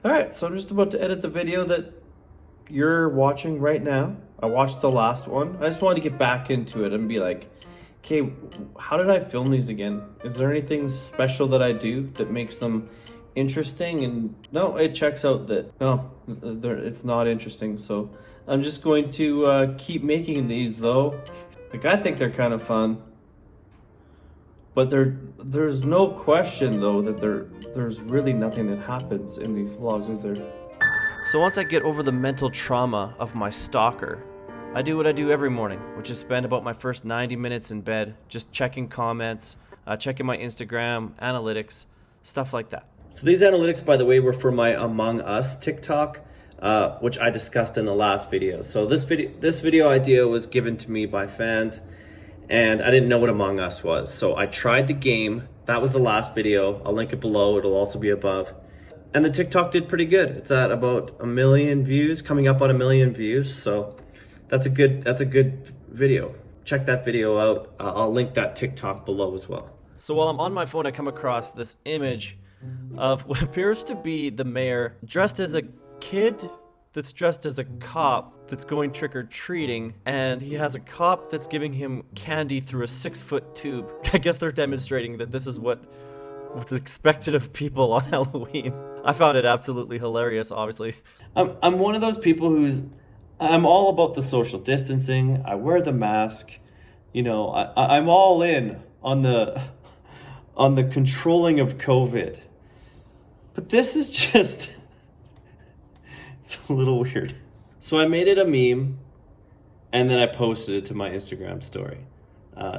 Alright, so I'm just about to edit the video that you're watching right now. I watched the last one. I just wanted to get back into it and be like, okay, how did I film these again? Is there anything special that I do that makes them interesting? And no, it checks out that, no, it's not interesting. So I'm just going to keep making these though. Like, I think they're kind of fun. But there's no question though that there's really nothing that happens in these vlogs, is there? So once I get over the mental trauma of my stalker, I do what I do every morning, which is spend about my first 90 minutes in bed just checking comments, checking my Instagram, analytics, stuff like that. So these analytics, by the way, were for my Among Us TikTok, which I discussed in the last video. So this video idea was given to me by fans, and I didn't know what Among Us was. So I tried the game. That was the last video. I'll link it below. It'll also be above. And the TikTok did pretty good. It's at about 1 million views, coming up on 1 million views. So that's a good video. Check that video out. I'll link that TikTok below as well. So while I'm on my phone, I come across this image of what appears to be the mayor dressed as a kid that's dressed as a cop that's going trick-or-treating, and he has a cop that's giving him candy through a 6-foot tube. I guess they're demonstrating that this is what's expected of people on Halloween. I found it absolutely hilarious, obviously. I'm one of those people I'm all about the social distancing. I wear the mask. You know, I'm all in on the controlling of COVID. But this is just, it's a little weird. So I made it a meme, and then I posted it to my Instagram story.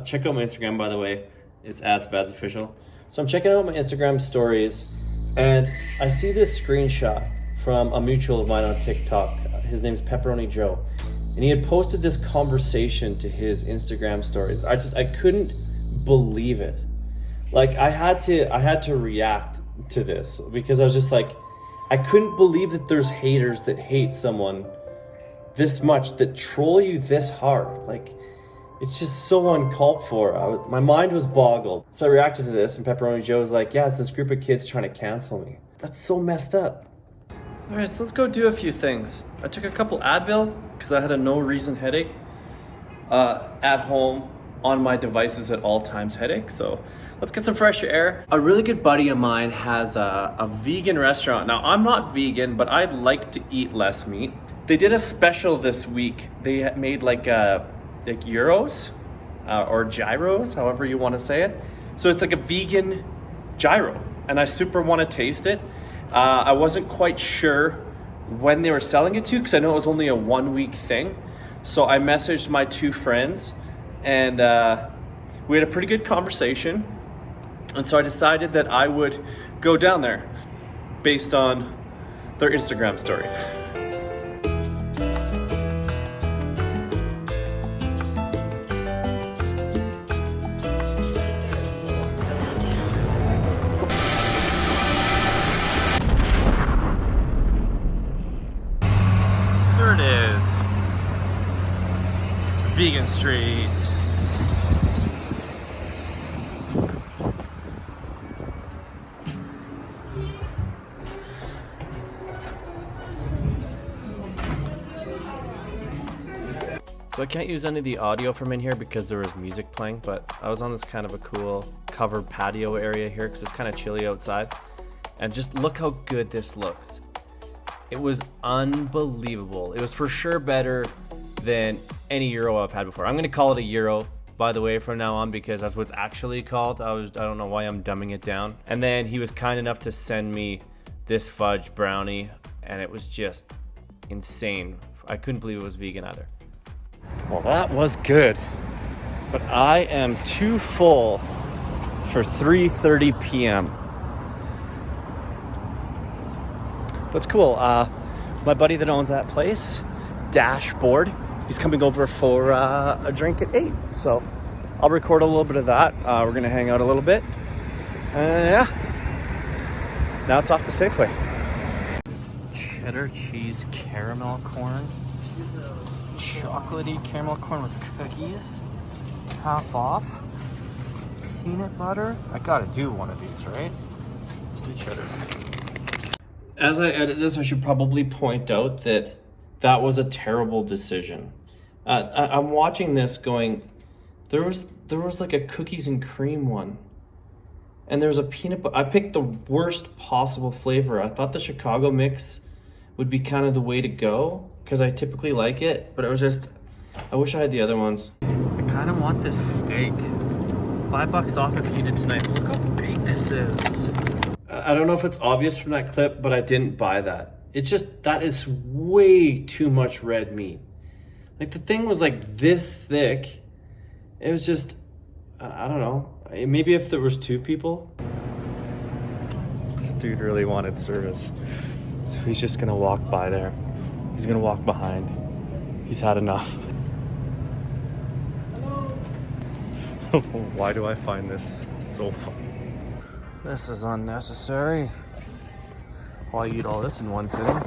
Check out my Instagram, by the way. It's @badsofficial. So I'm checking out my Instagram stories, and I see this screenshot from a mutual of mine on TikTok. His name's Pepperoni Joe, and he had posted this conversation to his Instagram story. I couldn't believe it. Like, I had to react to this because I was just like, I couldn't believe that there's haters that hate someone this much, that troll you this hard. Like, it's just so uncalled for. My mind was boggled. So I reacted to this, and Pepperoni Joe was like, yeah, it's this group of kids trying to cancel me. That's so messed up. All right, so let's go do a few things. I took a couple Advil because I had a no reason headache at home on my devices at all times headache. So let's get some fresh air. A really good buddy of mine has a vegan restaurant. Now, I'm not vegan, but I like to eat less meat. They did a special this week. They made like gyros or gyros, however you want to say it. So it's like a vegan gyro, and I super want to taste it. I wasn't quite sure when they were selling it to, because I know it was only a 1-week thing. So I messaged my 2 friends, and we had a pretty good conversation. And so I decided that I would go down there based on their Instagram story. There it is. Vegan Street. So I can't use any of the audio from in here because there was music playing, but I was on this kind of a cool covered patio area here because it's kind of chilly outside. And just look how good this looks. It was unbelievable. It was for sure better than any gyro I've had before. I'm gonna call it a gyro, by the way, from now on, because that's what's actually called. I don't know why I'm dumbing it down. And then he was kind enough to send me this fudge brownie, and it was just insane. I couldn't believe it was vegan either. Well, that was good, but I am too full for 3:30 p.m. That's cool. My buddy that owns that place, Dashboard, he's coming over for a drink at 8. So I'll record a little bit of that. We're gonna hang out a little bit. Yeah. Now it's off to Safeway. Cheddar cheese caramel corn. Chocolatey caramel corn with cookies. Half off. Peanut butter. I gotta do one of these, right? Let's do cheddar. As I edit this, I should probably point out that that was a terrible decision. I'm watching this going, there was like a cookies and cream one. And there's a peanut butter. I picked the worst possible flavor. I thought the Chicago mix would be kind of the way to go because I typically like it, but it was just, I wish I had the other ones. I kind of want this steak. $5 off if you did tonight. Look how big this is. I don't know if it's obvious from that clip, but I didn't buy that. It's just, that is way too much red meat. Like the thing was like this thick. It was just, I don't know. Maybe if there was two people. This dude really wanted service. So he's just gonna walk by there. He's gonna walk behind. He's had enough. Why do I find this so funny? This is unnecessary. Why eat all this in one sitting?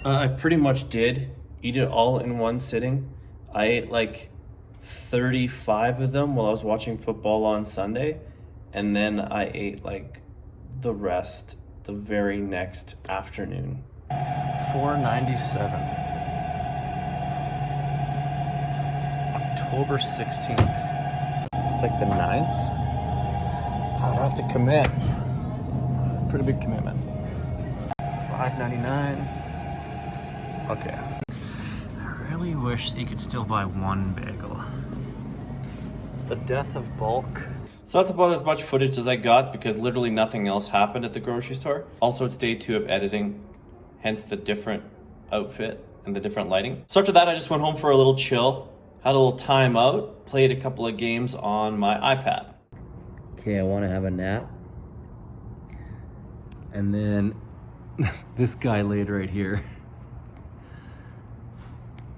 I pretty much did eat it all in one sitting. I ate like 35 of them while I was watching football on Sunday, and then I ate like the rest the very next afternoon. $4.97. October 16th. It's like the 9th. I'd have to commit. It's a pretty big commitment. $5.99. Okay. I really wish that you could still buy one bagel. The death of bulk. So that's about as much footage as I got because literally nothing else happened at the grocery store. Also, it's day 2 of editing, hence the different outfit and the different lighting. So after that, I just went home for a little chill, had a little time out, played a couple of games on my iPad. Okay, I want to have a nap. And then this guy laid right here.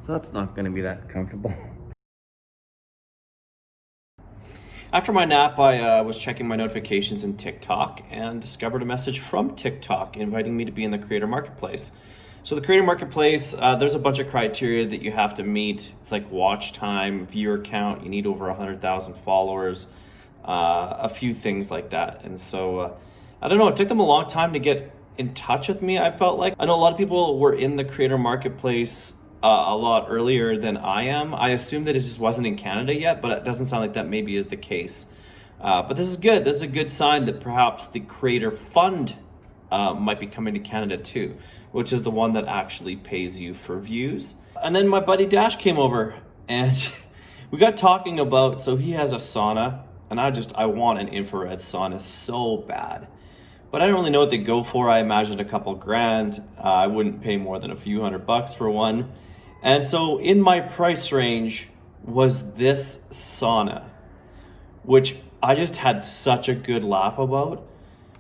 So that's not going to be that comfortable. After my nap, I was checking my notifications in TikTok and discovered a message from TikTok inviting me to be in the Creator Marketplace. So the Creator Marketplace, there's a bunch of criteria that you have to meet. It's like watch time, viewer count, you need over 100,000 followers, a few things like that. And so, I don't know, it took them a long time to get in touch with me, I felt like. I know a lot of people were in the Creator Marketplace a lot earlier than I am. I assumed that it just wasn't in Canada yet, but it doesn't sound like that maybe is the case. But this is good. This is a good sign that perhaps the Creator Fund might be coming to Canada too, which is the one that actually pays you for views. And then my buddy Dash came over and we got talking about, so he has a sauna and I want an infrared sauna so bad. But I don't really know what they go for. I imagined a couple grand. I wouldn't pay more than a few $100 for one. And so in my price range was this sauna, which I just had such a good laugh about.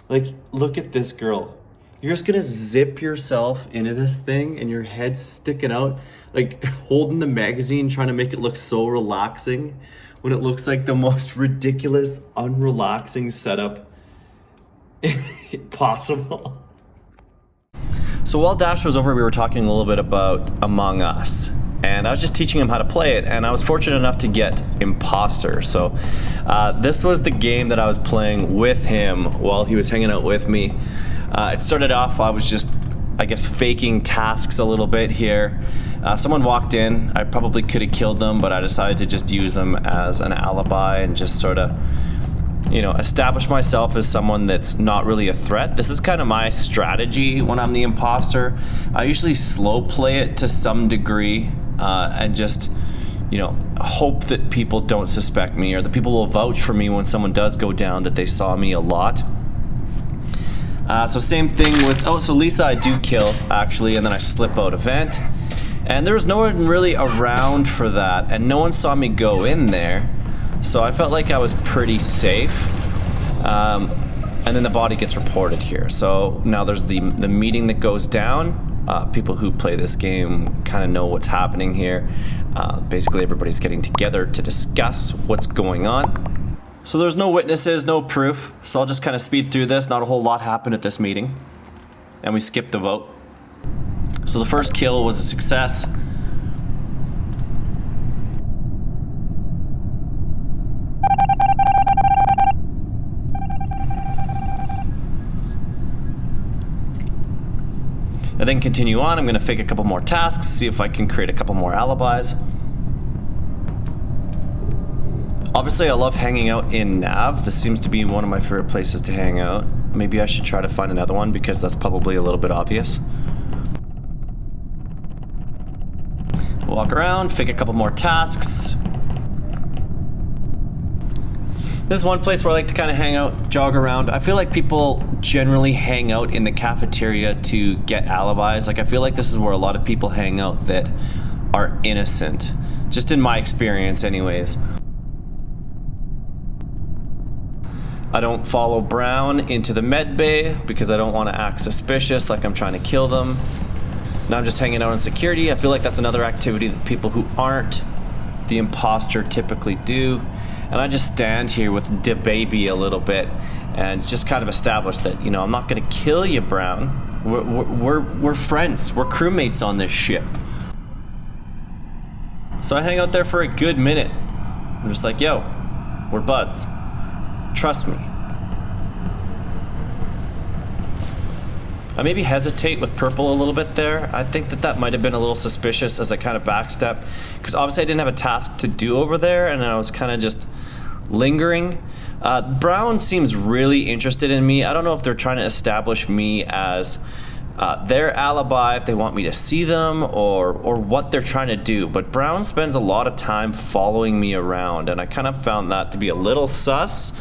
Like, look at this girl. You're just gonna zip yourself into this thing and your head's sticking out, like holding the magazine, trying to make it look so relaxing when it looks like the most ridiculous, unrelaxing setup possible. So while Dash was over, we were talking a little bit about Among Us, and I was just teaching him how to play it, and I was fortunate enough to get Impostor. So this was the game that I was playing with him while he was hanging out with me. It started off, I was just, I guess, faking tasks a little bit here. Someone walked in. I probably could have killed them, but I decided to just use them as an alibi and just sort of, you know, establish myself as someone that's not really a threat. This is kind of my strategy when I'm the imposter. I usually slow play it to some degree and just, you know, hope that people don't suspect me or that people will vouch for me when someone does go down, that they saw me a lot. So same thing with, so Lisa I do kill actually, and then I slip out a vent. And there was no one really around for that, and no one saw me go in there. So I felt like I was pretty safe. And then the body gets reported here. So now there's the meeting that goes down. People who play this game kind of know what's happening here. Basically everybody's getting together to discuss what's going on. So there's no witnesses, no proof. So I'll just kind of speed through this. Not a whole lot happened at this meeting. And we skipped the vote. So the first kill was a success. I then continue on. I'm gonna fake a couple more tasks, see if I can create a couple more alibis. Obviously, I love hanging out in Nav. This seems to be one of my favorite places to hang out. Maybe I should try to find another one because that's probably a little bit obvious. Walk around, fake a couple more tasks. This is one place where I like to kind of hang out, jog around. I feel like people generally hang out in the cafeteria to get alibis. Like, I feel like this is where a lot of people hang out that are innocent. Just in my experience anyways. I don't follow Brown into the med bay because I don't want to act suspicious like I'm trying to kill them. Now I'm just hanging out in security. I feel like that's another activity that people who aren't the imposter typically do. And I just stand here with DaBaby a little bit and just kind of establish that, you know, I'm not gonna kill you, Brown. We're friends. We're crewmates on this ship. So I hang out there for a good minute. I'm just like, yo, we're buds. Trust me. I maybe hesitate with purple a little bit there. I think that might have been a little suspicious as I kind of backstep, because obviously I didn't have a task to do over there and I was kind of just lingering. Brown seems really interested in me. I don't know if they're trying to establish me as their alibi, if they want me to see them or what they're trying to do. But Brown spends a lot of time following me around and I kind of found that to be a little sus.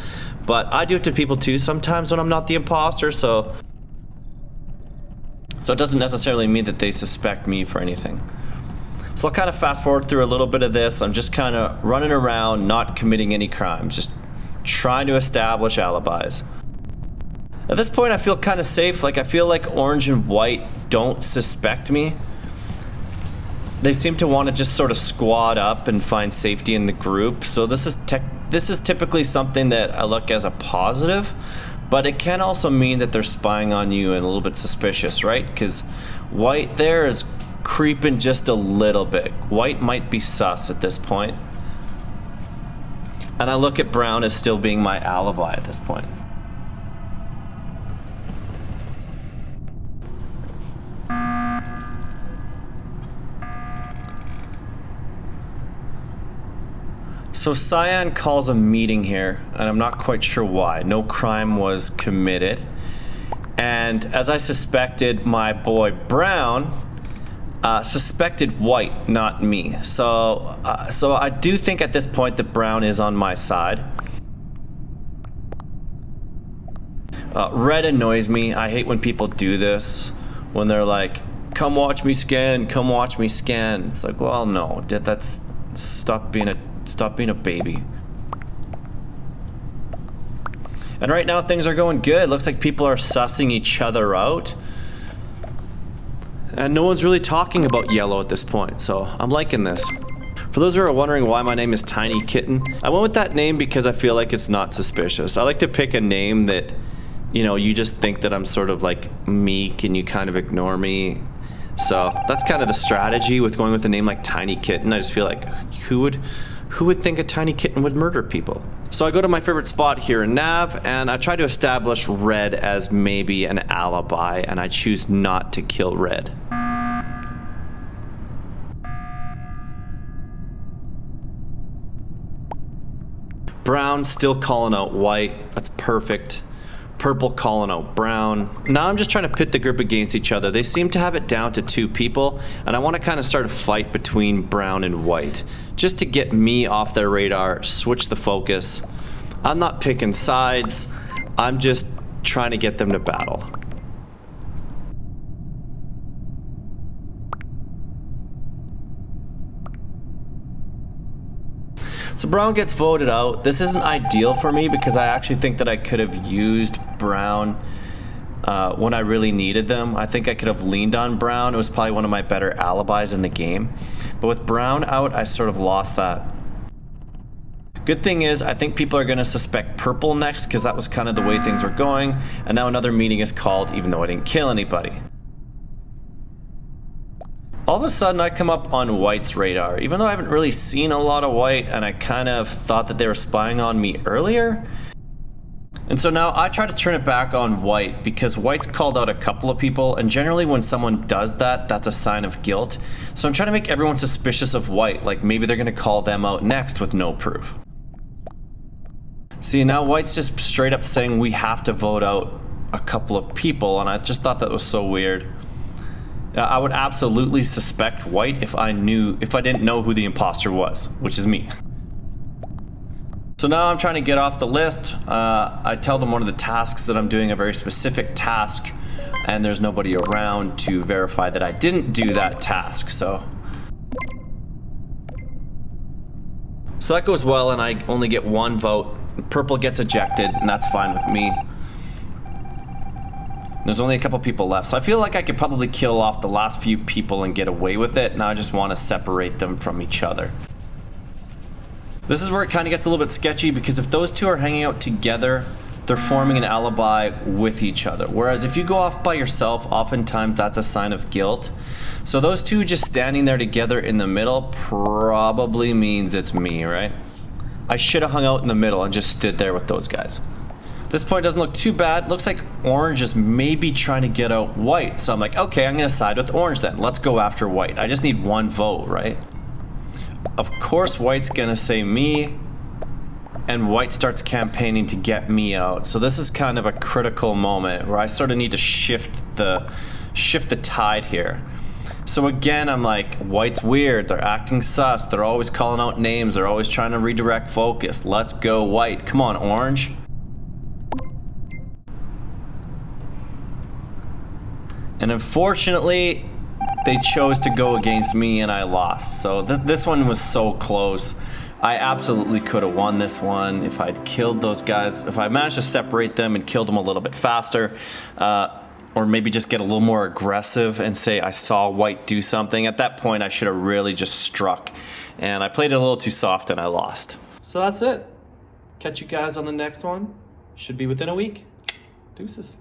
But I do it to people too sometimes when I'm not the imposter, so it doesn't necessarily mean that they suspect me for anything. So I'll kind of fast forward through a little bit of this. I'm just kind of running around, not committing any crimes, just trying to establish alibis. At this point, I feel kind of safe. Like, I feel like orange and white don't suspect me. They seem to want to just sort of squad up and find safety in the group. So this is typically something that I look as a positive. But it can also mean that they're spying on you and a little bit suspicious, right? Because white there is creeping just a little bit. White might be sus at this point. And I look at Brown as still being my alibi at this point. So Cyan calls a meeting here, and I'm not quite sure why. No crime was committed. And as I suspected, my boy Brown suspected white, not me. So I do think at this point that Brown is on my side. Red annoys me. I hate when people do this. When they're like, come watch me scan, come watch me scan. It's like, well, no, that's, stop being a baby. And right now things are going good. Looks like people are sussing each other out. And no one's really talking about yellow at this point, so I'm liking this. For those who are wondering why my name is Tiny Kitten, I went with that name because I feel like it's not suspicious. I like to pick a name that, you know, you just think that I'm sort of like meek and you kind of ignore me. So that's kind of the strategy with going with a name like Tiny Kitten. I just feel like who would think a tiny kitten would murder people? So I go to my favorite spot here in Nav and I try to establish Red as maybe an alibi, and I choose not to kill Red. Brown still calling out white. That's perfect. Purple calling out Brown. Now I'm just trying to pit the group against each other. They seem to have it down to 2 people, and I want to kind of start a fight between Brown and white, just to get me off their radar, switch the focus. I'm not picking sides. I'm just trying to get them to battle. So Brown gets voted out. This isn't ideal for me because I actually think that I could have used Brown when I really needed them. I think I could have leaned on Brown. It was probably one of my better alibis in the game. But with Brown out, I sort of lost that. Good thing is, I think people are going to suspect Purple next because that was kind of the way things were going. And now another meeting is called even though I didn't kill anybody. All of a sudden I come up on White's radar, even though I haven't really seen a lot of White and I kind of thought that they were spying on me earlier. And so now I try to turn it back on white because white's called out a couple of people, and generally when someone does that, that's a sign of guilt. So I'm trying to make everyone suspicious of white, like maybe they're gonna call them out next with no proof. See, now white's just straight up saying we have to vote out a couple of people, and I just thought that was so weird. I would absolutely suspect white if I didn't know who the imposter was, which is me. So now I'm trying to get off the list. I tell them one of the tasks that I'm doing, a very specific task, and there's nobody around to verify that I didn't do that task. So that goes well, and I only get one vote. Purple gets ejected, and that's fine with me. There's only a couple people left, so I feel like I could probably kill off the last few people and get away with it. Now I just want to separate them from each other. This is where it kind of gets a little bit sketchy, because if those two are hanging out together, they're forming an alibi with each other. Whereas if you go off by yourself, oftentimes that's a sign of guilt. So those two just standing there together in the middle probably means it's me, right? I should have hung out in the middle and just stood there with those guys. This point doesn't look too bad. Looks like orange is maybe trying to get out white. So I'm like, okay, I'm gonna side with orange then. Let's go after white. I just need one vote, right? Of course, white's gonna say me, and white starts campaigning to get me out. So this is kind of a critical moment where I sort of need to shift the tide here. So again, I'm like, white's weird. They're acting sus. They're always calling out names. They're always trying to redirect focus. Let's go white. Come on, orange. And unfortunately, they chose to go against me and I lost. So this one was so close. I absolutely could have won this one if I'd killed those guys. If I managed to separate them and kill them a little bit faster, or maybe just get a little more aggressive and say I saw white do something. At that point, I should have really just struck. And I played it a little too soft and I lost. So that's it. Catch you guys on the next one. Should be within a week. Deuces.